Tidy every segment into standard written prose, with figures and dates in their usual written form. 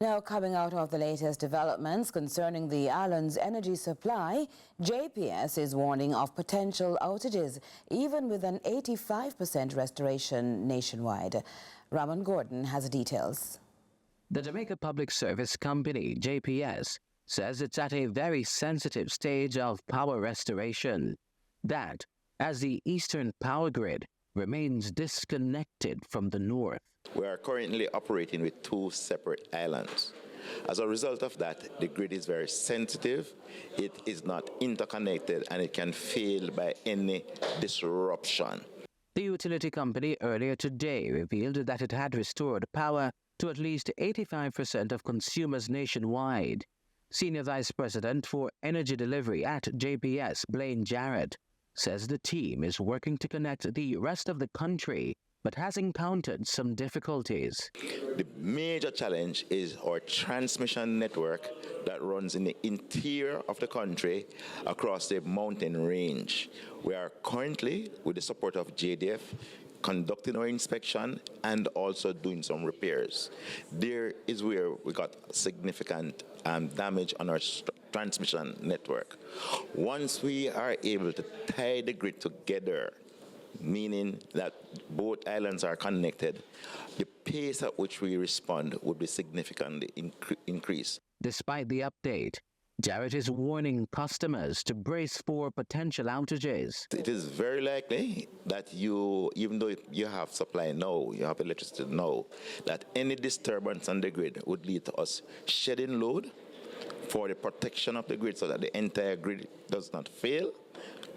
Now, coming out of the latest developments concerning the island's energy supply, JPS is warning of potential outages, even with an 85% restoration nationwide. Ramon Gordon has the details. The Jamaica Public Service Company, JPS, says it's at a very sensitive stage of power restoration. That, as the eastern power grid remains disconnected from the north. We are currently operating with two separate islands. As a result of that, the grid is very sensitive, it is not interconnected, and it can fail by any disruption. The utility company earlier today revealed that it had restored power to at least 85% of consumers nationwide. Senior Vice President for Energy Delivery at JPS, Blaine Jarrett, says the team is working to connect the rest of the country, but has encountered some difficulties. The major challenge is our transmission network that runs in the interior of the country across the mountain range. We are currently, with the support of JDF, conducting our inspection and also doing some repairs. There is where we got significant damage on our transmission network. Once we are able to tie the grid together, meaning that both islands are connected, the pace at which we respond would be significantly increased. Despite the update, Jarrett is warning customers to brace for potential outages. It is very likely that even though you have supply now, you have electricity now, that any disturbance on the grid would lead to us shedding load for the protection of the grid so that the entire grid does not fail,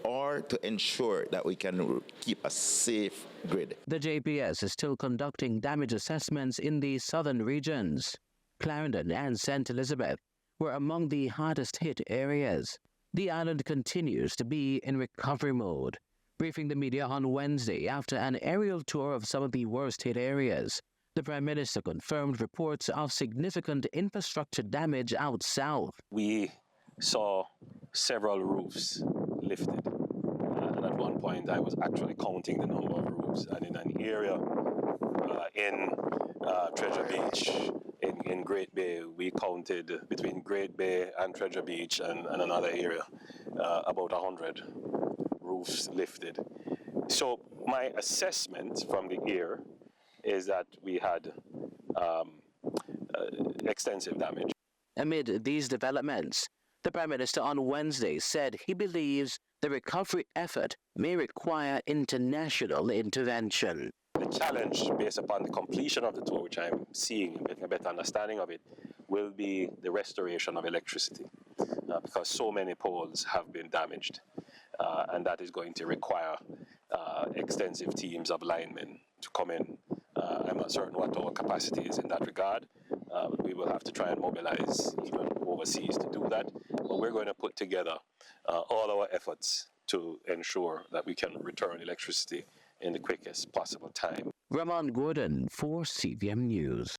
or to ensure that we can keep a safe grid. The JPS is still conducting damage assessments in the southern regions. Clarendon and St. Elizabeth were among the hardest hit areas. The island continues to be in recovery mode. Briefing the media on Wednesday after an aerial tour of some of the worst hit areas, the Prime Minister confirmed reports of significant infrastructure damage out south. We saw several roofs lifted. And at one point, I was actually counting the number of roofs. And in an area in Treasure Beach, in Great Bay, we counted between Great Bay and Treasure Beach and another area, about 100 roofs lifted. So my assessment from the air is that we had extensive damage. Amid these developments, the Prime Minister on Wednesday said he believes the recovery effort may require international intervention. The challenge, based upon the completion of the tour, which I'm seeing and getting a better understanding of it, will be the restoration of electricity, because so many poles have been damaged, and that is going to require extensive teams of linemen to come in. I'm not certain what our capacity is in that regard. We will have to try and mobilize even overseas to do that, but we're going to put together all our efforts to ensure that we can return electricity in the quickest possible time. Ramon Gordon for CVM News.